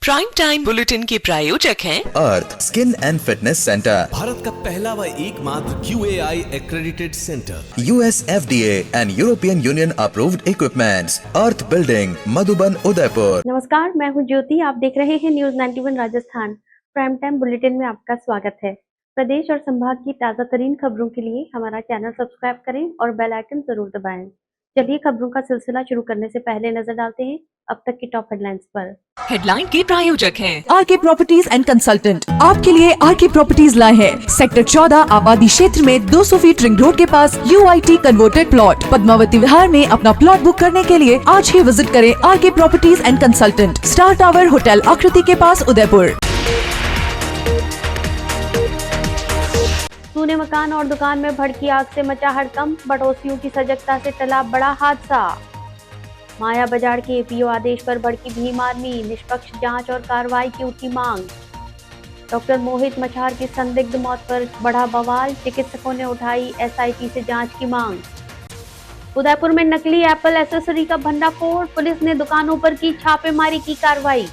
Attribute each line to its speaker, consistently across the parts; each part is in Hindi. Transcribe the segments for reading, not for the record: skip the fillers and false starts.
Speaker 1: प्राइम टाइम बुलेटिन के प्रायोजक हैं
Speaker 2: अर्थ skin and fitness centre,
Speaker 3: Bharat का पहला व एकमात्र QAI accredited centre,
Speaker 2: US FDA and European Union approved equipments, Earth building, Madhuban, Udaipur.
Speaker 4: नमस्कार, मैं हूं ज्योति। आप देख रहे हैं News 91 Rajasthan. Prime time bulletin में आपका स्वागत है। प्रदेश और संभाग की ताजा तरीन खबरों के लिए हमारा चैनल सब्सक्राइब करें और बेल आइकन जरूर दबाएं। चलिए खबरों का सिलसिला शुरू करने से पहले नजर डालते हैं अब तक की टॉप हेडलाइंस पर।
Speaker 1: हेडलाइन के प्रायोजक हैं
Speaker 5: आरके प्रॉपर्टीज एंड कंसल्टेंट। आपके लिए आरके प्रॉपर्टीज लाए हैं सेक्टर 14 आबादी क्षेत्र में 200 फीट रिंग रोड के पास UIT converted plot Padmavati Vihar में। अपना प्लॉट बुक करने के लिए आज ही विजिट करें RK properties and consultant, star tower hotel Aakriti के पास, उदयपुर।
Speaker 4: सूने मकान और दुकान में भड़की आग से मचा हड़कंप, पड़ोसियों की सजगता से टला बड़ा हादसा। माया बाजार के APO आदेश पर भड़की भीम आर्मी, निष्पक्ष जांच और कार्रवाई की उठी मांग। डॉक्टर मोहित मछार की संदिग्ध मौत पर बढ़ा बवाल, चिकित्सकों ने उठाई SIT से जांच की मांग। उदयपुर में नकली एप्पल एसेसरी का भंडाफोड़, पुलिस ने दुकानों पर की छापेमारी की कार्रवाई।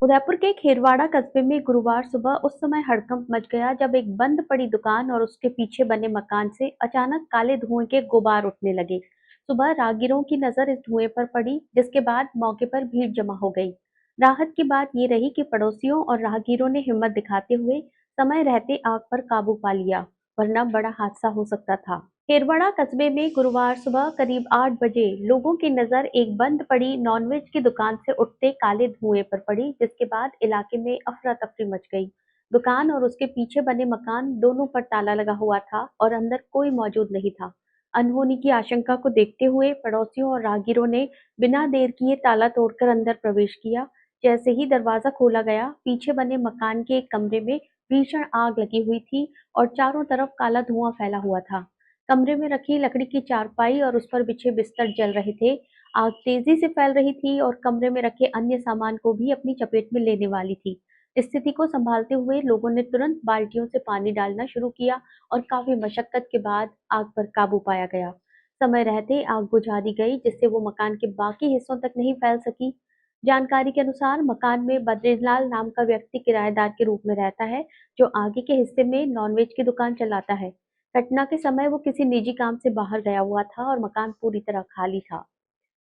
Speaker 4: उदयपुर के खेरवाड़ा कस्बे में गुरुवार सुबह उस समय हड़कंप मच गया जब एक बंद पड़ी दुकान और उसके पीछे बने मकान से अचानक काले धुएं के गुबार उठने लगे। सुबह राहगीरों की नजर इस धुएं पर पड़ी, जिसके बाद मौके पर भीड़ जमा हो गई। राहत की बात ये रही कि पड़ोसियों और राहगीरों ने हिम्मत दिखाते हुए समय रहते आग पर काबू पा लिया, वरना बड़ा हादसा हो सकता था। खेरवाड़ा कस्बे में गुरुवार सुबह करीब 8 बजे लोगों की नजर एक बंद पड़ी नॉनवेज की दुकान से उठते काले धुएं पर पड़ी, जिसके बाद इलाके में अफरा तफरी मच गई। दुकान और उसके पीछे बने मकान दोनों पर ताला लगा हुआ था और अंदर कोई मौजूद नहीं था। अनहोनी की आशंका को देखते हुए पड़ोसियों और राहगीरों ने बिना देर किए ताला तोड़कर अंदर प्रवेश किया। जैसे ही दरवाजा खोला गया, पीछे बने मकान के एक कमरे में भीषण आग लगी हुई थी और चारों तरफ काला धुआं फैला हुआ था। कमरे में रखी लकड़ी की चारपाई और उस पर बिछे बिस्तर जल रहे थे। आग तेजी से फैल रही थी और कमरे में रखे अन्य सामान को भी अपनी चपेट में लेने वाली थी। स्थिति को संभालते हुए लोगों ने तुरंत बाल्टियों से पानी डालना शुरू किया और काफी मशक्कत के बाद आग पर काबू पाया गया। समय रहते आग बुझा दी गई, जिससे वो मकान के बाकी हिस्सों तक नहीं फैल सकी। जानकारी के अनुसार मकान में बद्रीलाल नाम का व्यक्ति किराएदार के रूप में रहता है, जो आगे के हिस्से में नॉनवेज की दुकान चलाता है। घटना के समय वो किसी निजी काम से बाहर गया हुआ था और मकान पूरी तरह खाली था।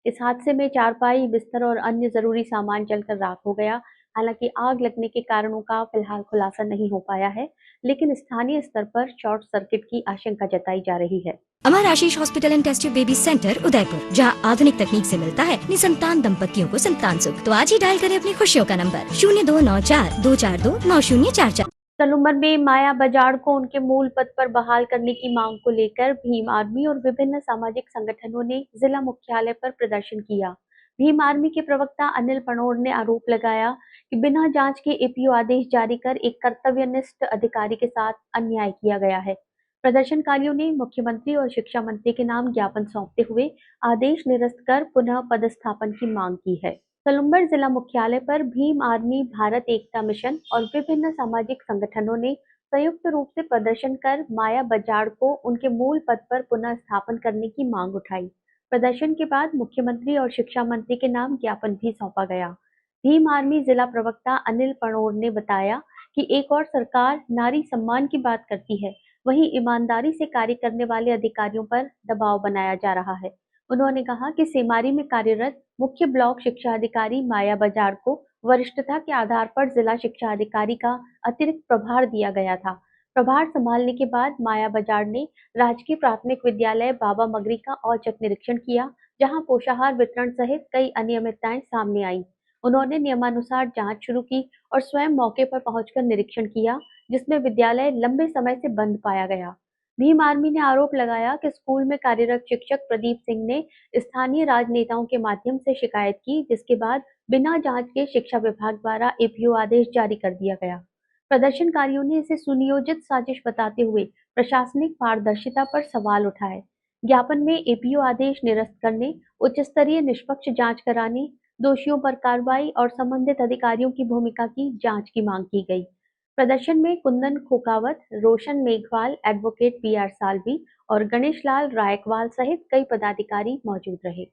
Speaker 4: इस हादसे में चारपाई, बिस्तर और अन्य जरूरी सामान जलकर राख हो गया। हालांकि आग लगने के कारणों का फिलहाल खुलासा नहीं हो पाया है, लेकिन स्थानीय स्तर पर शॉर्ट सर्किट की आशंका जताई जा रही है।
Speaker 6: Amar Ashish hospital and test tube baby centre Udaipur, जहां आधुनिक तकनीक से मिलता है निसंतान दंपतियों को संतान सुख। तो आज ही डायल करें अपनी खुशियों का नंबर 0294-242-9044।
Speaker 4: तलुम्बर में माया बाजार को उनके मूल पद पर बहाल करने की मांग को लेकर भीम आर्मी और विभिन्न सामाजिक संगठनों ने जिला मुख्यालय पर प्रदर्शन किया। भीम आर्मी के प्रवक्ता अनिल पणोर ने आरोप लगाया कि बिना जांच के APO आदेश जारी कर एक कर्तव्यनिष्ठ अधिकारी के साथ अन्याय किया गया है। प्रदर्शनकारियों ने मुख्यमंत्री और शिक्षा मंत्री के नाम ज्ञापन सौंपते हुए आदेश निरस्त कर पुनः पदस्थापन की मांग की है। तलुम्बर जिला मुख्यालय पर भीम आर्मी, भारत एकता मिशन और विभिन्न सामाजिक संगठनों ने संयुक्त रूप से प्रदर्शन कर माया बाजार को उनके मूल पद पर पुनः स्थापन करने की मांग उठाई। प्रदर्शन के बाद मुख्यमंत्री और शिक्षा मंत्री के नाम ज्ञापन भी सौंपा गया। भीम आर्मी जिला प्रवक्ता अनिल पणोर ने बताया कि एक और सरकार नारी सम्मान की बात करती है, वहीं ईमानदारी से कार्य करने वाले अधिकारियों पर दबाव बनाया जा रहा है। उन्होंने कहा कि सेमारी में कार्यरत मुख्य ब्लॉक शिक्षा अधिकारी माया बाजार को वरिष्ठता के आधार पर जिला शिक्षा अधिकारी का अतिरिक्त प्रभार दिया गया था। प्रभार संभालने के बाद माया बाजार ने राजकीय प्राथमिक विद्यालय बाबा मगरी का औचक निरीक्षण किया, जहां पोषाहार वितरण सहित कई अनियमितताएं सामने आईं। उन्होंने नियमानुसार जांच शुरू की और स्वयं मौके पर पहुंचकर निरीक्षण किया, जिसमें विद्यालय लंबे समय से बंद पाया गया। भीम आर्मी ने आरोप लगाया कि स्कूल में कार्यरत शिक्षक प्रदीप सिंह ने स्थानीय राजनेताओं के माध्यम से शिकायत की, जिसके बाद बिना जांच के शिक्षा विभाग द्वारा APO आदेश जारी कर दिया गया। प्रदर्शनकारियों ने इसे सुनियोजित साजिश बताते हुए प्रशासनिक पारदर्शिता पर सवाल उठाए। ज्ञापन में APO आदेश निरस्त करने, उच्च स्तरीय निष्पक्ष जांच कराने, दोषियों पर कार्रवाई और संबंधित अधिकारियों की भूमिका की जांच की मांग की गई। प्रदर्शन में कुंदन खोकावत, रोशन मेघवाल, एडवोकेट PR सालवी और गणेश लाल रायकवाल सहित कई पदाधिकारी मौजूद रहे।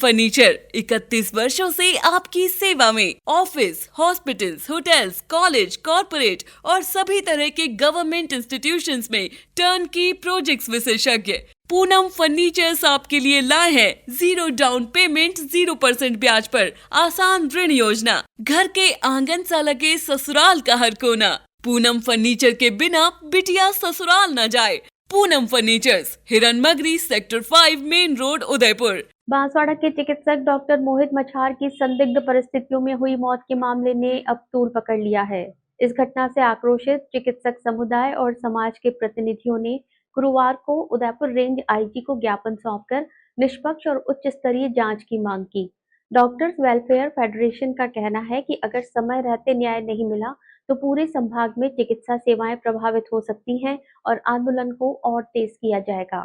Speaker 7: फर्नीचर 31 वर्षों से आपकी सेवा में। Office, hospitals, hotels, college, corporate और सभी तरह के गवर्नमेंट इंस्टीट्यूशंस में टर्नकी प्रोजेक्ट्स विशेषज्ञ पूनम फर्नीचर्स आपके लिए लाए हैं 0 डाउन पेमेंट 0% ब्याज पर आसान ऋण योजना। घर के आंगन सा लगे ससुराल का हर कोना। पूनम फर्नीचर के बिना बिटिया ससुराल न जाए। Poonam furnitures, Hiranmagri, sector 5, main road, Udaipur.
Speaker 4: Banswara के चिकित्सक डॉक्टर मोहित मछार की संदिग्ध परिस्थितियों में हुई मौत के मामले ने अब तूल पकड़ लिया है। इस घटना से आक्रोशित चिकित्सक समुदाय और समाज के प्रतिनिधियों ने गुरुवार को उदयपुर रेंज आईजी को ज्ञापन सौंपकर निष्पक्ष और उच्च स्तरीय जांच की मांग की। डॉक्टर्स वेलफेयर फेडरेशन का कहना है कि अगर समय रहते न्याय नहीं मिला तो पूरे संभाग में चिकित्सा सेवाएं प्रभावित हो सकती हैं और आंदोलन को और तेज किया जाएगा।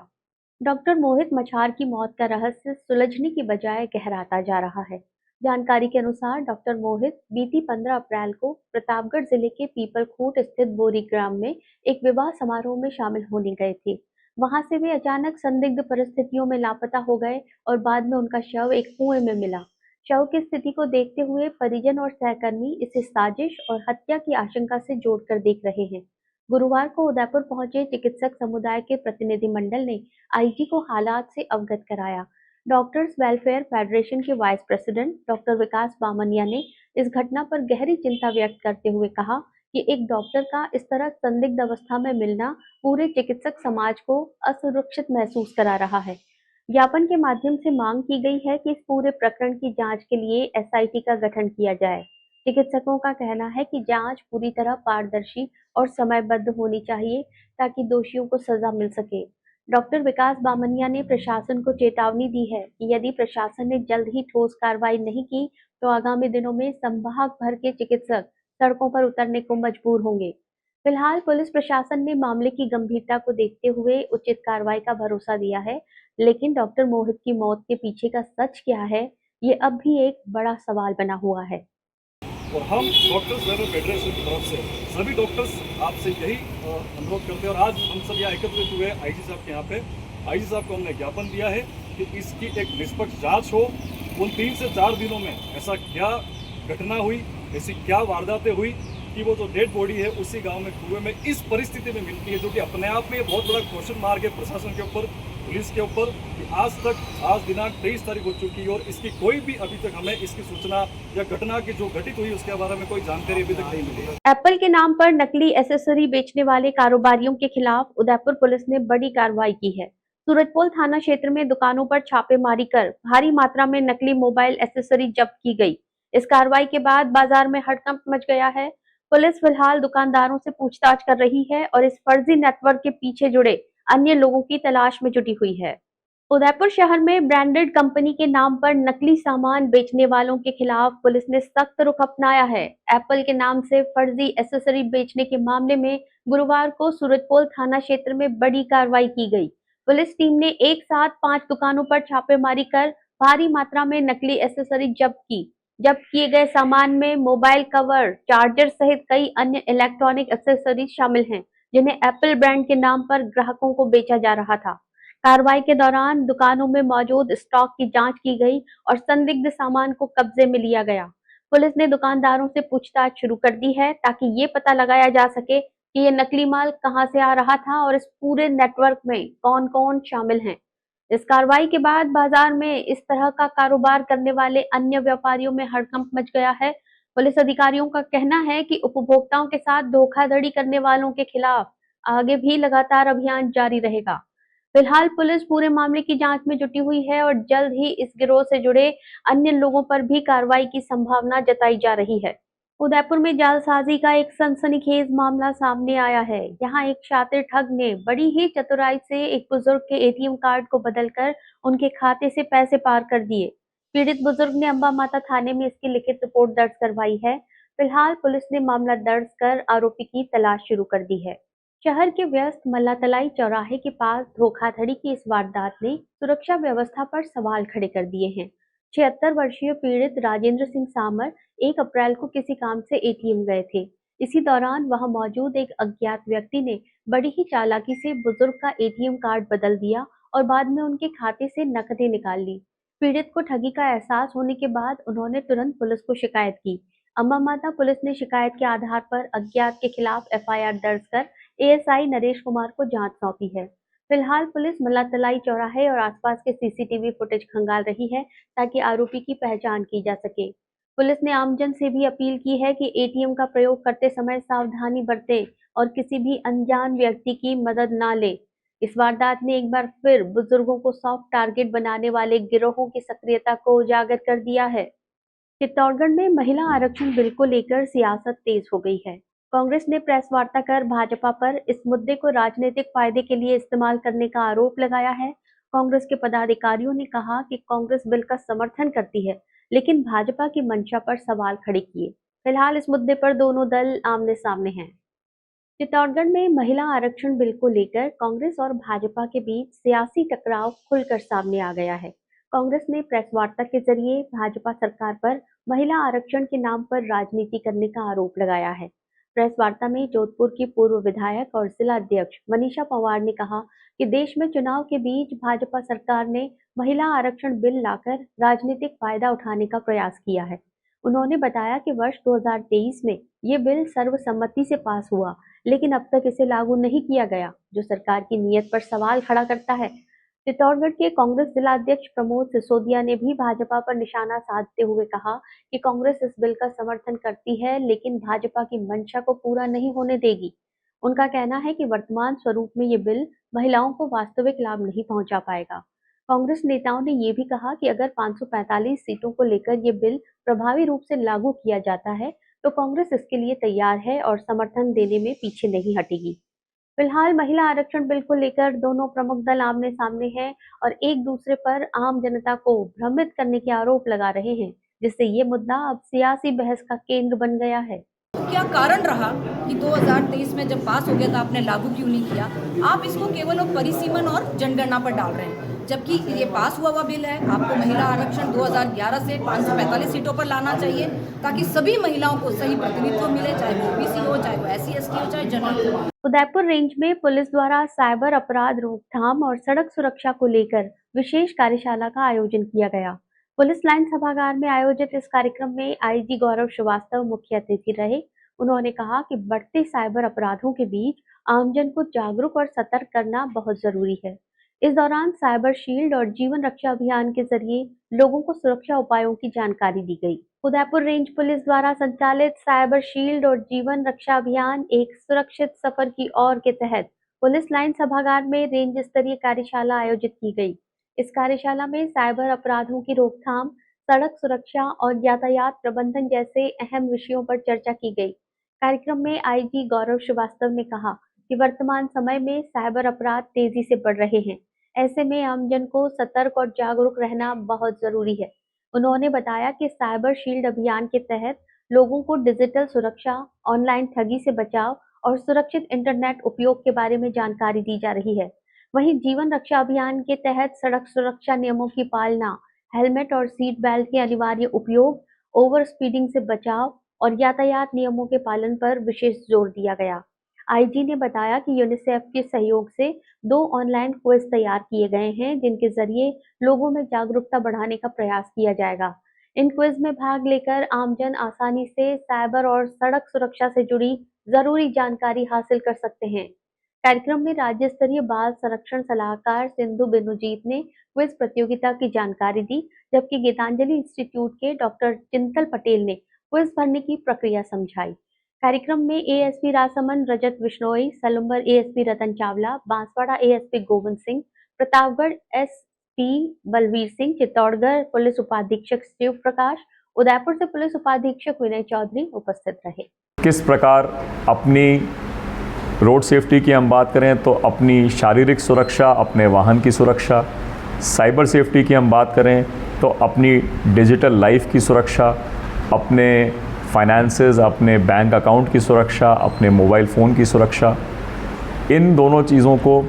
Speaker 4: डॉक्टर मोहित मछार की मौत का रहस्य सुलझने की बजाय गहराता जा रहा है। जानकारी के अनुसार डॉक्टर मोहित बीती 15 अप्रैल को प्रतापगढ़ जिले के पीपलखूट स्थित बोरी ग्राम में एक विवाह समारोह में शामिल होने गए थे। वहां से वे अचानक संदिग्ध परिस्थितियों में लापता हो गए और बाद में उनका शव एक कुएं में मिला। शव की स्थिति को देखते हुए परिजन और सहकर्मी इसे साजिश और हत्या की आशंका से जोड़कर देख रहे हैं। गुरुवार को उदयपुर पहुंचे चिकित्सक समुदाय के प्रतिनिधिमंडल ने आईजी को हालात से अवगत कराया। डॉक्टर्स वेलफेयर फेडरेशन के वाइस प्रेसिडेंट डॉक्टर विकास बामनिया ने इस घटना पर गहरी चिंता व्यक्त करते हुए कहा कि एक डॉक्टर का इस तरह संदिग्ध अवस्था में मिलना पूरे चिकित्सक समाज को असुरक्षित महसूस करा रहा है। ज्ञापन के माध्यम से मांग की गई है कि इस पूरे प्रकरण की जांच के लिए एसआईटी का गठन किया जाए। चिकित्सकों का कहना है कि जांच पूरी तरह पारदर्शी और समयबद्ध होनी चाहिए ताकि दोषियों को सजा मिल सके। डॉक्टर विकास बामनिया ने प्रशासन को चेतावनी दी है कि यदि प्रशासन ने जल्द ही ठोस कार्रवाई नहीं की तो आगामी दिनों में संभाग भर के चिकित्सक सड़कों पर उतरने को मजबूर होंगे। फिलहाल पुलिस प्रशासन ने मामले की गंभीरता को देखते हुए उचित कार्रवाई का भरोसा दिया है, लेकिन डॉक्टर मोहित की मौत के पीछे का सच क्या है, ये अब भी एक बड़ा सवाल बना हुआ है।
Speaker 8: और हम डॉक्टर्स वेलफेयर फेडरेशन की तरफ से सभी डॉक्टर्स आपसे यही अनुरोध करते हैं और आज हम सब यहाँ एकत्रित हुए आईजी साहब के यहाँ पे। आईजी साहब को हमने ज्ञापन दिया है कि इसकी एक निष्पक्ष जांच हो। उन 3 से 4 दिनों में ऐसा क्या घटना हुई, ऐसी क्या वारदातें हुई कि वो जो डेड बॉडी है उसी गांव में कुएं में इस परिस्थिति में मिलती है, जो कि अपने आप में बहुत बड़ा क्वेश्चन मार्क है प्रशासन के ऊपर, पुलिस के ऊपर कि आज दिनांक 23 तारीख हो चुकी है और इसकी कोई भी अभी तक हमें इसकी सूचना या घटना की जो घटित हुई उसके बारे में कोई जानकारी अभी तक नहीं मिली है।
Speaker 4: एप्पल के नाम पर नकली एसेसरी बेचने वाले कारोबारियों के खिलाफ उदयपुर पुलिस ने बड़ी कार्रवाई की है। सूरजपोल थाना क्षेत्र में दुकानों पर छापेमारी कर भारी मात्रा में नकली मोबाइल एसेसरी जब्त की गई। इस कार्रवाई के बाद बाजार में हड़कंप मच गया है। पुलिस फिलहाल दुकानदारों से पूछताछ कर रही है और इस फर्जी नेटवर्क के पीछे जुड़े अन्य लोगों की तलाश में जुटी हुई है। उदयपुर शहर में ब्रांडेड कंपनी के नाम पर नकली सामान बेचने वालों के खिलाफ पुलिस ने सख्त रुख अपनाया है। एप्पल के नाम से फर्जी एसेसरी बेचने के मामले में गुरुवार को सूरजपोल थाना क्षेत्र में बड़ी कार्रवाई की गई। पुलिस टीम ने एक साथ 5 दुकानों पर छापेमारी कर भारी मात्रा में नकली एसेसरी जब्त की। जब्त किए गए सामान में मोबाइल कवर, चार्जर सहित कई अन्य इलेक्ट्रॉनिक एक्सेसरीज शामिल हैं, जिन्हें एप्पल ब्रांड के नाम पर ग्राहकों को बेचा जा रहा था। कार्रवाई के दौरान दुकानों में मौजूद स्टॉक की जांच की गई और संदिग्ध सामान को कब्जे में लिया गया। पुलिस ने दुकानदारों से पूछताछ शुरू कर दी है ताकि ये पता लगाया जा सके कि ये नकली माल कहां से आ रहा था और इस पूरे नेटवर्क में कौन-कौन शामिल हैं। इस कार्रवाई के बाद बाजार में इस तरह का कारोबार करने वाले अन्य व्यापारियों में हड़कंप मच गया है। पुलिस अधिकारियों का कहना है कि उपभोक्ताओं के साथ धोखाधड़ी करने वालों के खिलाफ आगे भी लगातार अभियान जारी रहेगा। फिलहाल पुलिस पूरे मामले की जांच में जुटी हुई है और जल्द ही इस गिरोह से जुड़े अन्य लोगों पर भी कार्रवाई की संभावना जताई जा रही है। उदयपुर में जालसाजी का एक सनसनीखेज मामला सामने आया है। यहाँ एक शातिर ठग ने बड़ी ही चतुराई से एक बुजुर्ग के एटीएम कार्ड को बदलकर उनके खाते से पैसे पार कर दिए। पीड़ित बुजुर्ग ने अंबा माता थाने में इसकी लिखित रिपोर्ट दर्ज करवाई है। फिलहाल पुलिस ने मामला दर्ज कर आरोपी की तलाश शुरू कर दी है। शहर के व्यस्त मल्लातलाई चौराहे के पास धोखाधड़ी की इस वारदात ने सुरक्षा व्यवस्था पर सवाल खड़े कर दिए हैं। 76 वर्षीय पीड़ित राजेंद्र सिंह सामर 1 अप्रैल को किसी काम से एटीएम गए थे। इसी दौरान वहां मौजूद एक अज्ञात व्यक्ति ने बड़ी ही चालाकी से बुजुर्ग का एटीएम कार्ड बदल दिया और बाद में उनके खाते से नकदी निकाल ली। पीड़ित को ठगी का एहसास होने के बाद उन्होंने तुरंत पुलिस को शिकायत की। अम्बा माता पुलिस ने शिकायत के आधार पर अज्ञात के खिलाफ एफआईआर दर्ज कर एएसआई नरेश कुमार को जांच सौंपी है। फिलहाल पुलिस मल्लातलाई चौराहे और आसपास के सीसीटीवी फुटेज खंगाल रही है ताकि आरोपी की पहचान की जा सके। पुलिस ने आमजन से भी अपील की है कि एटीएम का प्रयोग करते समय सावधानी बरतें और किसी भी अनजान व्यक्ति की मदद न लें। इस वारदात ने एक बार फिर बुजुर्गों को सॉफ्ट टारगेट बनाने वाले गिरोहों की सक्रियता को उजागर कर दिया है। चित्तौड़गढ़ में महिला आरक्षण बिल को लेकर सियासत तेज हो गई है। कांग्रेस ने प्रेस वार्ता कर भाजपा पर इस मुद्दे को राजनीतिक फायदे के लिए इस्तेमाल करने का आरोप लगाया है। कांग्रेस के पदाधिकारियों ने कहा कि कांग्रेस बिल का समर्थन करती है, लेकिन भाजपा की मंशा पर सवाल खड़े किए। फिलहाल इस मुद्दे पर दोनों दल आमने सामने हैं। चित्तौड़गढ़ में महिला आरक्षण बिल को लेकर कांग्रेस और भाजपा के बीच सियासी टकराव खुलकर सामने आ गया है। कांग्रेस ने प्रेस वार्ता के जरिए भाजपा सरकार पर महिला आरक्षण के नाम पर राजनीति करने का आरोप लगाया है। प्रेस वार्ता में जोधपुर की पूर्व विधायक और जिला अध्यक्ष मनीषा पवार ने कहा कि देश में चुनाव के बीच भाजपा सरकार ने महिला आरक्षण बिल लाकर राजनीतिक फायदा उठाने का प्रयास किया है। उन्होंने बताया कि वर्ष 2023 में ये बिल सर्वसम्मति से पास हुआ, लेकिन अब तक इसे लागू नहीं किया गया, जो सरकार की नीयत पर सवाल खड़ा करता है। चित्तौड़गढ़ के कांग्रेस जिला अध्यक्ष प्रमोद सिसोदिया ने भी भाजपा पर निशाना साधते हुए कहा कि कांग्रेस इस बिल का समर्थन करती है, लेकिन भाजपा की मंशा को पूरा नहीं होने देगी। उनका कहना है कि वर्तमान स्वरूप में ये बिल महिलाओं को वास्तविक लाभ नहीं पहुंचा पाएगा। कांग्रेस नेताओं ने ये भी कहा कि अगर 545 सीटों को लेकर ये बिल प्रभावी रूप से लागू किया जाता है तो कांग्रेस इसके लिए तैयार है और समर्थन देने में पीछे नहीं हटेगी। फिलहाल महिला आरक्षण बिल को लेकर दोनों प्रमुख दल आमने सामने हैं और एक दूसरे पर आम जनता को भ्रमित करने के आरोप लगा रहे हैं, जिससे ये मुद्दा अब सियासी बहस का केंद्र बन गया है।
Speaker 9: क्या कारण रहा कि 2023 में जब पास हो गया था आपने लागू क्यों नहीं किया? आप इसको केवल परिसीमन और जनगणना पर डाल रहे हैं, जबकि ये पास हुआ बिल है। आपको महिला आरक्षण 2011 से 545 सीटों पर लाना चाहिए ताकि सभी महिलाओं को सही प्रतिनिधित्व मिले, चाहे वो ओबीसी हो, चाहे वो SC ST हो, चाहे जनरल हो।
Speaker 4: उदयपुर रेंज में पुलिस द्वारा साइबर अपराध रोकथाम और सड़क सुरक्षा को लेकर विशेष कार्यशाला का आयोजन किया गया। पुलिस लाइन सभागार में आयोजित इस कार्यक्रम में आईजी गौरव श्रीवास्तव मुख्य अतिथि रहे। उन्होंने कहा कि बढ़ते साइबर अपराधों के बीच आमजन को जागरूक और सतर्क करना बहुत जरूरी है। इस दौरान साइबर शील्ड और जीवन रक्षा अभियान के जरिए लोगों को सुरक्षा उपायों की जानकारी दी गई। उदयपुर रेंज पुलिस द्वारा संचालित साइबर शील्ड और जीवन रक्षा अभियान एक सुरक्षित सफर की ओर के तहत पुलिस लाइन सभागार में रेंज स्तरीय कार्यशाला आयोजित की गई। इस कार्यशाला में साइबर अपराधों की रोकथाम, सड़क सुरक्षा और यातायात प्रबंधन जैसे अहम विषयों पर चर्चा की गई। कार्यक्रम में आईजी गौरव श्रीवास्तव ने कहा कि वर्तमान समय में साइबर अपराध तेजी से बढ़ रहे हैं। ऐसे में आमजन को सतर्क और जागरूक रहना बहुत जरूरी है। उन्होंने बताया कि साइबर शील्ड अभियान के तहत लोगों को डिजिटल सुरक्षा, ऑनलाइन ठगी से बचाव और सुरक्षित इंटरनेट उपयोग के बारे में जानकारी दी जा रही है। वहीं जीवन रक्षा अभियान के तहत सड़क सुरक्षा नियमों की पालना, हेलमेट और सीट बेल्ट के अनिवार्य उपयोग, ओवर स्पीडिंग से बचाव और यातायात नियमों के पालन पर विशेष जोर दिया गया। आईजी ने बताया कि यूनिसेफ के सहयोग से 2 ऑनलाइन क्विज तैयार किए गए हैं, जिनके जरिए लोगों में जागरूकता बढ़ाने का प्रयास किया जाएगा। इन क्विज में भाग लेकर आमजन आसानी से साइबर और सड़क सुरक्षा से जुड़ी जरूरी जानकारी हासिल कर सकते हैं। कार्यक्रम में राज्य स्तरीय बाल संरक्षण सलाहकार सिंधु बेनुजीत ने क्विज प्रतियोगिता की जानकारी दी, जबकि गीतांजलि इंस्टीट्यूट के डॉक्टर चिंतल पटेल ने क्विज भरने की प्रक्रिया समझाई। कार्यक्रम में ASP Rajsamand Rajat Bishnoi, Salumbar ASP Ratan Chawla, Banswara ASP Govind Singh, Pratapgarh SP Balvir Singh, Chittorgarh police उपाधीक्षक शिव प्रकाश, उदयपुर से पुलिस उपाधीक्षक विनय चौधरी उपस्थित रहे।
Speaker 10: किस प्रकार अपनी रोड सेफ्टी की हम बात करें तो अपनी शारीरिक सुरक्षा, अपने वाहन की सुरक्षा, साइबर सेफ्टी की हम बात करें तो अपनी डिजिटल लाइफ की सुरक्षा, अपने फाइनेंसेस, अपने बैंक अकाउंट की सुरक्षा, अपने मोबाइल फ़ोन की सुरक्षा, इन दोनों चीज़ों को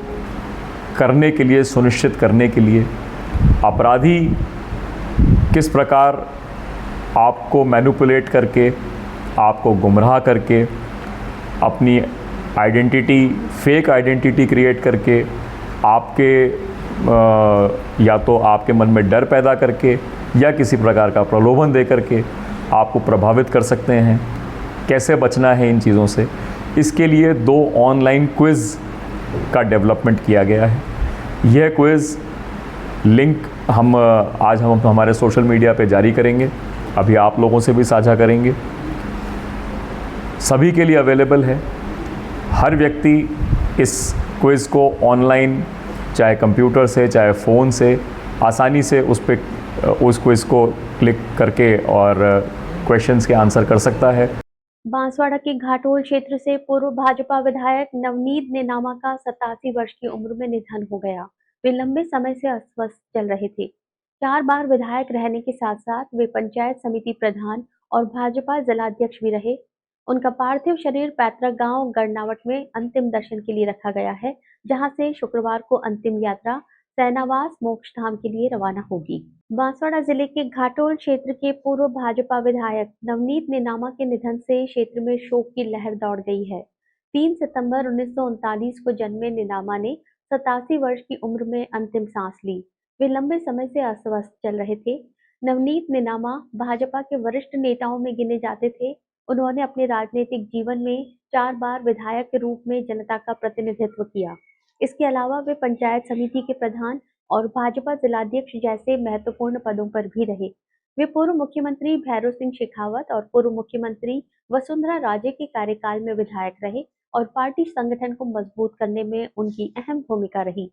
Speaker 10: करने के लिए, सुनिश्चित करने के लिए अपराधी किस प्रकार आपको मैनिपुलेट करके, आपको गुमराह करके, अपनी आइडेंटिटी, फेक आइडेंटिटी क्रिएट करके आपके या तो आपके मन में डर पैदा करके या किसी प्रकार का प्रलोभन दे करके आपको प्रभावित कर सकते हैं। कैसे बचना है इन चीज़ों से, इसके लिए 2 ऑनलाइन क्विज़ का डेवलपमेंट किया गया है। यह क्विज़ लिंक आज हम हमारे सोशल मीडिया पे जारी करेंगे, अभी आप लोगों से भी साझा करेंगे। सभी के लिए अवेलेबल है। हर व्यक्ति इस क्विज़ को ऑनलाइन, चाहे कंप्यूटर से चाहे फ़ोन से, आसानी से उस क्विज़ को क्लिक करके और क्वेश्चंस के आंसर कर सकता है।
Speaker 4: बांसवाड़ा के घाटोल क्षेत्र से पूर्व भाजपा विधायक नवनीत नेनामा का 87 वर्ष की उम्र में निधन हो गया। वे लंबे समय से अस्वस्थ चल रहे थे। 4 बार विधायक रहने के साथ साथ वे पंचायत समिति प्रधान और भाजपा जिलाध्यक्ष भी रहे। उनका पार्थिव शरीर पैतृक गांव गढ़नावट में अंतिम दर्शन के लिए रखा गया है, जहां से शुक्रवार को अंतिम यात्रा सेनावास मोक्ष धाम के लिए रवाना होगी। बांसवाड़ा जिले के घाटोल क्षेत्र के पूर्व भाजपा विधायक नवनीत नेनामा के निधन से क्षेत्र में शोक की लहर दौड़ गई है। 3 सितंबर 1939 को जन्मे नेनामा ने 87 वर्ष की उम्र में अंतिम सांस ली। वे लंबे समय से अस्वस्थ चल रहे थे। नवनीत नेनामा भाजपा के वरिष्ठ नेताओं में गिने जाते थे। उन्होंने अपने राजनीतिक जीवन में 4 बार विधायक के रूप में जनता का प्रतिनिधित्व किया। इसके अलावा वे पंचायत समिति के प्रधान और भाजपा जिलाध्यक्ष जैसे महत्वपूर्ण पदों पर भी रहे। वे पूर्व मुख्यमंत्री भैरव सिंह शेखावत और पूर्व मुख्यमंत्री वसुंधरा राजे के कार्यकाल में विधायक रहे और पार्टी संगठन को मजबूत करने में उनकी अहम भूमिका रही।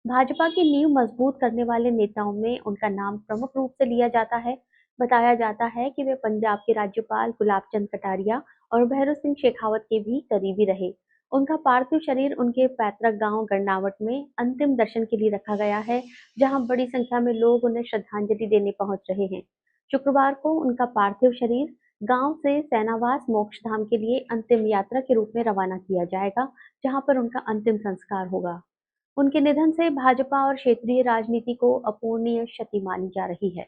Speaker 4: भाजपा की नींव मजबूत करने वाले नेताओं में उनका नाम प्रमुख रूप से लिया जाता है। बताया जाता है कि वे पंजाब के राज्यपाल गुलाब चंद कटारिया और भैरव सिंह शेखावत के भी करीबी रहे। उनका पार्थिव शरीर उनके पैतृक गांव गढ़नावट में अंतिम दर्शन के लिए रखा गया है, जहां बड़ी संख्या में लोग उन्हें श्रद्धांजलि देने पहुंच रहे हैं। शुक्रवार को उनका पार्थिव शरीर गांव से सेनावास मोक्ष धाम के लिए अंतिम यात्रा के रूप में रवाना किया जाएगा, जहां पर उनका अंतिम संस्कार होगा। उनके निधन से भाजपा और क्षेत्रीय राजनीति को अपूरणीय क्षति मानी जा रही है।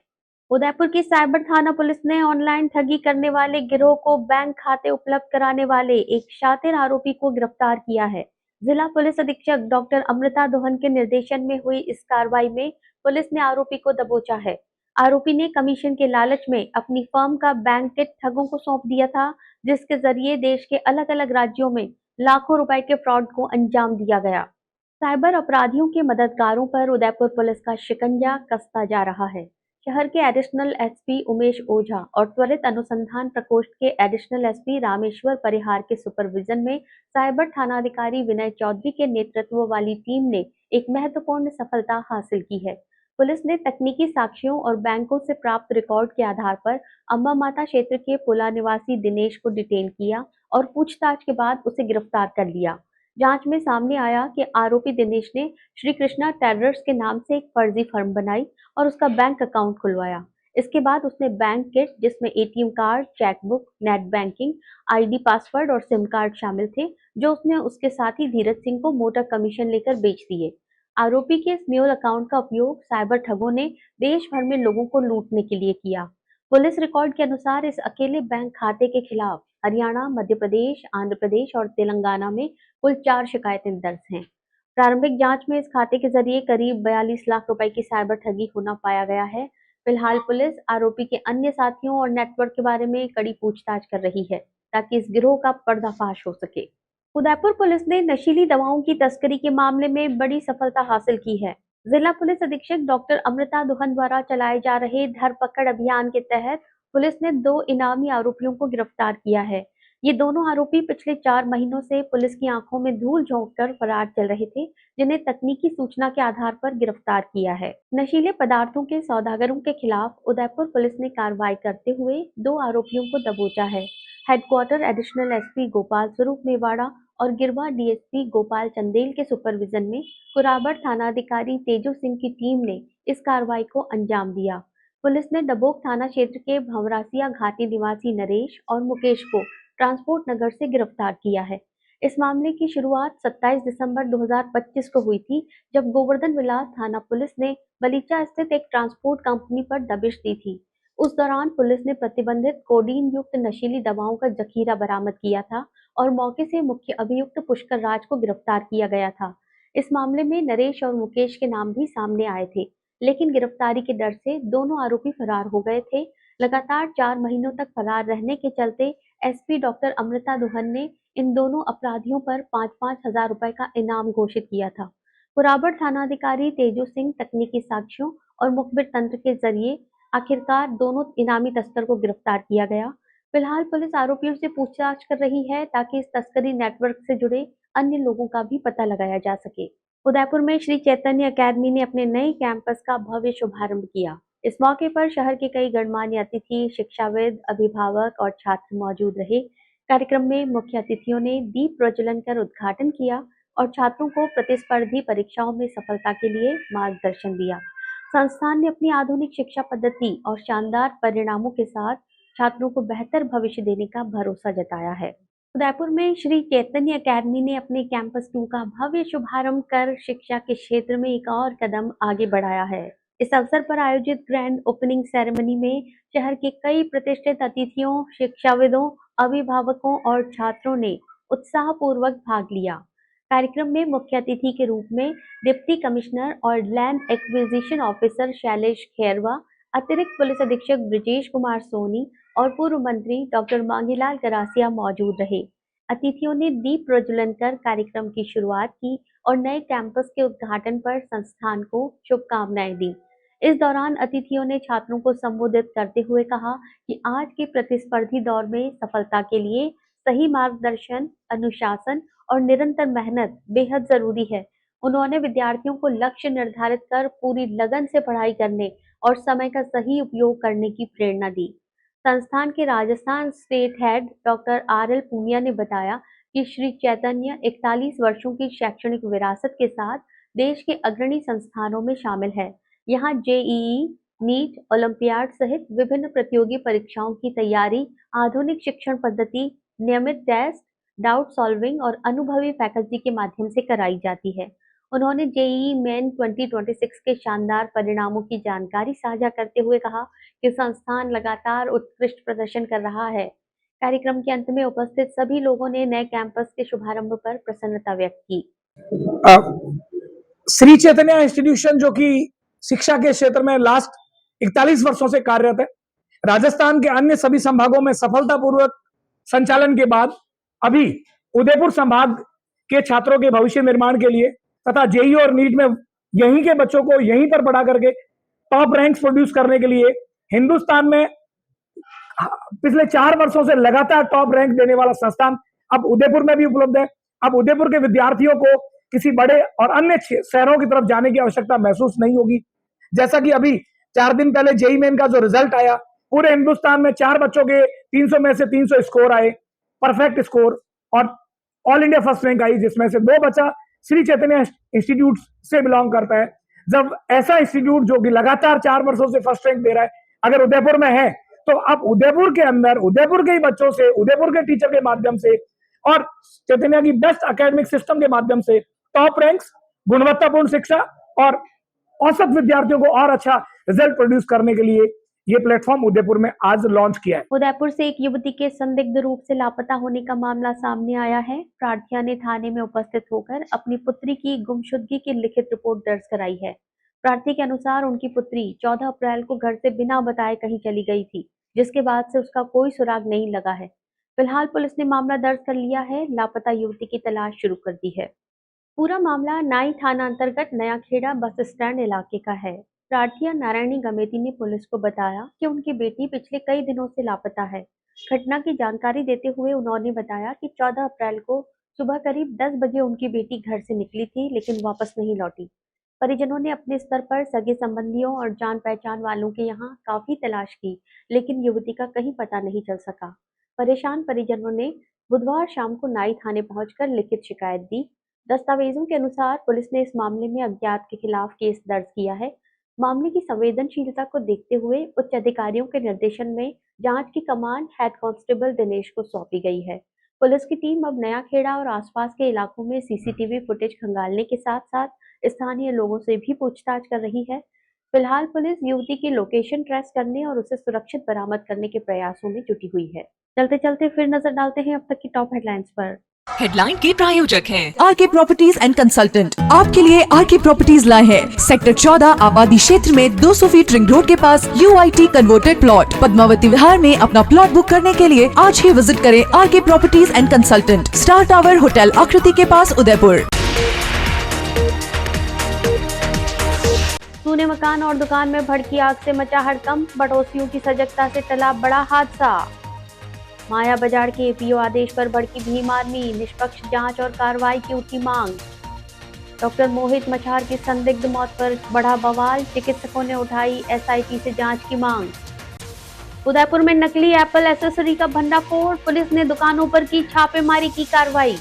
Speaker 4: उदयपुर की साइबर थाना पुलिस ने ऑनलाइन ठगी करने वाले गिरोह को बैंक खाते उपलब्ध कराने वाले एक शातिर आरोपी को गिरफ्तार किया है। जिला पुलिस अधीक्षक डॉक्टर अमृता दोहन के निर्देशन में हुई इस कार्रवाई में पुलिस ने आरोपी को दबोचा है। आरोपी ने कमीशन के लालच में अपनी फर्म का बैंक किट ठगों को सौंप दिया था, जिसके जरिए देश के अलग अलग राज्यों में लाखों रुपए के फ्रॉड को अंजाम दिया गया। साइबर अपराधियों के मददगारों पर उदयपुर पुलिस का शिकंजा कसता जा रहा है। शहर के एडिशनल एसपी उमेश ओझा और त्वरित अनुसंधान प्रकोष्ठ के एडिशनल एसपी रामेश्वर परिहार के सुपरविजन में साइबर थानाधिकारी विनय चौधरी के नेतृत्व वाली टीम ने एक महत्वपूर्ण सफलता हासिल की है। पुलिस ने तकनीकी साक्ष्यों और बैंकों से प्राप्त रिकॉर्ड के आधार पर अम्बा माता क्षेत्र के पुला निवासी दिनेश को डिटेन किया और पूछताछ के बाद उसे गिरफ्तार कर लिया। जांच में सामने आया कि आरोपी दिनेश ने श्री कृष्णा टेरर्स के नाम से एक फर्जी फर्म बनाई और उसका बैंक अकाउंट खुलवाया। इसके बाद उसने बैंक किट, जिसमें ATM card, chequebook, net banking, ID password और सिम कार्ड शामिल थे, जो उसने उसके साथी धीरज सिंह को मोटा कमीशन लेकर बेच दिए। आरोपी के इस म्यूल अकाउंट का उपयोग साइबर ठगों ने देश भर में लोगों को लूटने के लिए किया। पुलिस रिकॉर्ड के अनुसार इस अकेले बैंक खाते के खिलाफ हरियाणा, मध्य प्रदेश, आंध्र प्रदेश और तेलंगाना में कुल 4 शिकायतें दर्ज हैं। प्रारंभिक जांच में इस खाते के जरिए करीब 42 लाख रुपए की साइबर ठगी होना पाया गया है। फिलहाल पुलिस आरोपी के अन्य साथियों और नेटवर्क के बारे में कड़ी पूछताछ कर रही है, ताकि इस गिरोह का पर्दाफाश हो सके। उदयपुर पुलिस ने नशीली दवाओं की तस्करी के मामले में बड़ी सफलता हासिल की है। जिला पुलिस अधीक्षक डॉक्टर अमृता दोहन द्वारा चलाए जा रहे धरपकड़ अभियान के तहत पुलिस ने 2 इनामी आरोपियों को गिरफ्तार किया है। ये दोनों आरोपी पिछले 4 महीनों से पुलिस की आंखों में धूल झोंककर फरार चल रहे थे, जिन्हें तकनीकी सूचना के आधार पर गिरफ्तार किया है। नशीले पदार्थों के सौदागरों के खिलाफ उदयपुर पुलिस ने कार्रवाई करते हुए 2 आरोपियों को दबोचा है। हेडक्वार्टर एडिशनल एसपी गोपाल स्वरूप मेवाड़ा और गिरवा डीएसपी गोपाल चंदेल के सुपरविजन में कुराबड़ थानाधिकारी तेजू सिंह की टीम ने इस कार्रवाई को अंजाम दिया। पुलिस ने डबोक थाना क्षेत्र के भंवरासिया घाटी निवासी नरेश और मुकेश को ट्रांसपोर्ट नगर से गिरफ्तार किया है। इस मामले की शुरुआत 27 दिसंबर 2025 को हुई थी, जब गोवर्धन विलास थाना पुलिस ने बलीचा स्थित एक ट्रांसपोर्ट कंपनी पर दबिश दी थी। उस दौरान पुलिस ने प्रतिबंधित कोडीन युक्त नशीली दवाओं का जखीरा बरामद किया था और मौके से मुख्य अभियुक्त पुष्कर राज को गिरफ्तार किया गया था। इस मामले में नरेश और मुकेश के नाम भी सामने आए थे, लेकिन गिरफ्तारी के डर से दोनों आरोपी फरार हो गए थे। लगातार 4 महीनों तक फरार रहने के चलते एसपी डॉक्टर अमृता दुहन ने इन दोनों अपराधियों पर 5-5 हजार रुपए का इनाम घोषित किया था। कुराबड़ थानाधिकारी तेजू सिंह तकनीकी साक्ष्यों और मुखबिर तंत्र के जरिए आखिरकार दोनों इनामी तस्कर को गिरफ्तार किया गया। फिलहाल पुलिस आरोपियों से पूछताछ कर रही है ताकि इस तस्करी नेटवर्क से जुड़े अन्य लोगों का भी पता लगाया जा सके। उदयपुर में श्री चैतन्य अकेडमी ने अपने नए कैंपस का भव्य शुभारंभ किया। इस मौके पर शहर के कई गणमान्य अतिथि, शिक्षाविद, अभिभावक और छात्र मौजूद रहे। कार्यक्रम में मुख्य अतिथियों ने दीप प्रज्वलन कर उद्घाटन किया और छात्रों को प्रतिस्पर्धी परीक्षाओं में सफलता के लिए मार्गदर्शन दिया। संस्थान ने अपनी आधुनिक शिक्षा पद्धति और शानदार परिणामों के साथ छात्रों को बेहतर भविष्य देने का भरोसा जताया है। उदयपुर में श्री चैतन्य अकेडमी ने अपने कैंपस 2 का भव्य शुभारंभ कर शिक्षा के क्षेत्र में एक और कदम आगे बढ़ाया है। इस अवसर पर आयोजित ग्रैंड ओपनिंग सेरेमनी में शहर के कई प्रतिष्ठित अतिथियों, शिक्षाविदों, अभिभावकों और छात्रों ने उत्साहपूर्वक भाग लिया। कार्यक्रम में मुख्य अतिथि के रूप में डिप्टी कमिश्नर और land acquisition officer Shailesh Khairwa, अतिरिक्त पुलिस अधीक्षक ब्रिजेश कुमार सोनी और पूर्व मंत्री डॉक्टर मांगीलाल गरासिया मौजूद रहे। अतिथियों ने दीप प्रज्वलन कर कार्यक्रम की शुरुआत की और नए कैंपस के उद्घाटन पर संस्थान को शुभकामनाएं दी। इस दौरान अतिथियों ने छात्रों को संबोधित करते हुए कहा कि आज के प्रतिस्पर्धी दौर में सफलता के लिए सही मार्गदर्शन, अनुशासन और निरंतर मेहनत बेहद जरूरी है। उन्होंने विद्यार्थियों को लक्ष्य निर्धारित कर पूरी लगन से पढ़ाई करने और समय का सही उपयोग करने की प्रेरणा दी। संस्थान के Rajasthan state head doctor RL Poonia ने बताया कि श्री चैतन्य 41 वर्षों की शैक्षणिक विरासत के साथ देश के अग्रणी संस्थानों में शामिल है। यहाँ JEE, नीट, ओलंपियाड सहित विभिन्न प्रतियोगी परीक्षाओं की तैयारी आधुनिक शिक्षण पद्धति, नियमित टेस्ट, डाउट सॉल्विंग और अनुभवी फैकल्टी के माध्यम से कराई जाती है। उन्होंने JEE मेन 2026 के शानदार परिणामों की जानकारी साझा करते हुए कहा कि संस्थान लगातार उत्कृष्ट प्रदर्शन कर रहा है। कार्यक्रम के अंत में उपस्थित सभी लोगों ने नए कैंपस के शुभारंभ पर प्रसन्नता व्यक्त की।
Speaker 11: श्री चैतन्य इंस्टीट्यूशन जो कि शिक्षा के क्षेत्र में लास्ट 41 वर्षों से कार्यरत है, राजस्थान के अन्य सभी संभागों में सफलतापूर्वक संचालन के बाद अभी उदयपुर संभाग के छात्रों के भविष्य निर्माण के लिए तथा JEE और नीट में यहीं के बच्चों को यहीं पर पढ़ा करके टॉप रैंक्स प्रोड्यूस करने के लिए हिंदुस्तान में पिछले 4 वर्षों से लगातार टॉप रैंक देने वाला संस्थान अब उदयपुर में भी उपलब्ध है। अब उदयपुर के विद्यार्थियों को किसी बड़े और अन्य शहरों की तरफ जाने की आवश्यकता महसूस नहीं होगी। जैसा कि अभी 4 दिन पहले JEE मेन का जो रिजल्ट आया, पूरे हिंदुस्तान में 4 बच्चों के 300 में से 300 स्कोर आए, परफेक्ट स्कोर, और ऑल इंडिया फर्स्ट रैंक आई, जिसमें से 2 बच्चा श्री चैतन्य इंस्टीट्यूट से बिलोंग करता है। जब ऐसा इंस्टीट्यूट जो कि लगातार 4 वर्षों से फर्स्ट रैंक दे रहा है अगर उदयपुर में है, तो अब उदयपुर के अंदर उदयपुर के ही बच्चों से, उदयपुर के टीचर के माध्यम से और चैतन्य की बेस्ट एकेडमिक सिस्टम के माध्यम से टॉप रैंक्स, गुणवत्तापूर्ण शिक्षा और औसत विद्यार्थियों को और अच्छा रिजल्ट प्रोड्यूस करने के लिए ये प्लेटफॉर्म उदयपुर में आज लॉन्च किया है।
Speaker 4: उदयपुर से एक युवती के संदिग्ध रूप से लापता होने का मामला सामने आया है। प्रार्थिया ने थाने में उपस्थित होकर अपनी पुत्री की गुमशुदगी की लिखित रिपोर्ट दर्ज कराई है। प्रार्थी के अनुसार उनकी पुत्री 14 अप्रैल को घर से बिना बताए कहीं चली गई थी, जिसके बाद से उसका कोई सुराग नहीं लगा है। फिलहाल पुलिस ने मामला दर्ज कर लिया है, लापता युवती की तलाश शुरू कर दी है। पूरा मामला नाई थाना अंतर्गत नया खेड़ा बस स्टैंड इलाके का है। प्रार्थिया नारायणी गमेती ने पुलिस को बताया कि उनकी बेटी पिछले कई दिनों से लापता है। घटना की जानकारी देते हुए उन्होंने बताया कि 14 अप्रैल को सुबह करीब 10 बजे उनकी बेटी घर से निकली थी, लेकिन वापस नहीं लौटी। परिजनों ने अपने स्तर पर सगे संबंधियों और जान पहचान वालों के यहाँ काफी तलाश की, लेकिन युवती का कहीं पता नहीं चल सका। परेशान परिजनों ने बुधवार शाम को नाई थाने पहुंचकर लिखित शिकायत दी। दस्तावेजों के अनुसार पुलिस ने इस मामले में अज्ञात के खिलाफ केस दर्ज किया है। मामले की संवेदनशीलता को देखते हुए उच्च अधिकारियों के निर्देशन में जांच की कमान हेड कांस्टेबल दिनेश को सौंपी गई है। पुलिस की टीम अब नया खेड़ा और आसपास के इलाकों में CCTV फुटेज खंगालने के साथ साथ स्थानीय लोगों से भी पूछताछ कर रही है। फिलहाल पुलिस युवती की लोकेशन ट्रेस करने और उसे सुरक्षित बरामद करने के प्रयासों में जुटी हुई है। चलते चलते फिर नजर डालते हैं अब तक की टॉप हेडलाइंस पर।
Speaker 1: हेडलाइन के प्रायोजक हैं
Speaker 5: आर के प्रॉपर्टीज एंड कंसल्टेंट आपके लिए आर के प्रॉपर्टीज लाए हैं सेक्टर 14 आबादी क्षेत्र में 200 फीट रिंग रोड के पास UIT converted plot Padmavati Vihar में अपना प्लॉट बुक करने के लिए आज ही विजिट करें आर के properties and consultant, star tower hotel Aakriti के पास, उदयपुर।
Speaker 4: सूने मकान और दुकान में भड़की आग से मचा हड़कंप, पड़ोसियों की सजगता से टला बड़ा हादसा। माया बाजार के APO आदेश पर भड़की भीम आर्मी, निष्पक्ष जांच और कार्रवाई की उठी मांग। डॉक्टर मोहित मछार की संदिग्ध मौत पर बढ़ा बवाल, चिकित्सकों ने उठाई SIT से जांच की मांग। उदयपुर में नकली एप्पल एसेसरी का भंडाफोड़, पुलिस ने दुकानों पर की छापेमारी की कार्रवाई।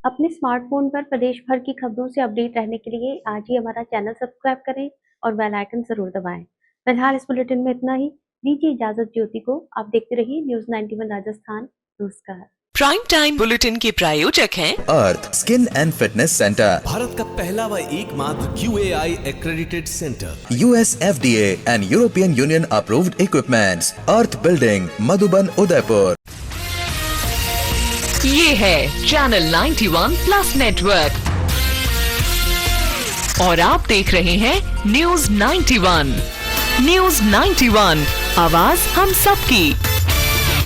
Speaker 4: अपने स्मार्टफोन पर प्रदेश भर की खबरों से अपडेट रहने के लिए आज ही हमारा चैनल सब्सक्राइब करें और बेल आइकन जरूर दबाएं। फिलहाल इस बुलेटिन में इतना ही। दीजिए इजाजत ज्योति को। आप देखते रहिए न्यूज़ 91 राजस्थान। नमस्कार।
Speaker 1: प्राइम टाइम बुलेटिन के प्रायोजक हैं
Speaker 2: अर्थ skin and fitness centre,
Speaker 3: Bharat का पहला व एकमात्र QAI accredited center,
Speaker 2: US FDA and European Union approved equipments, earth building, Madhuban, Udaipur.
Speaker 1: ये है चैनल 91 प्लस नेटवर्क और आप देख रहे हैं न्यूज़ 91। न्यूज़ 91, आवाज हम सबकी।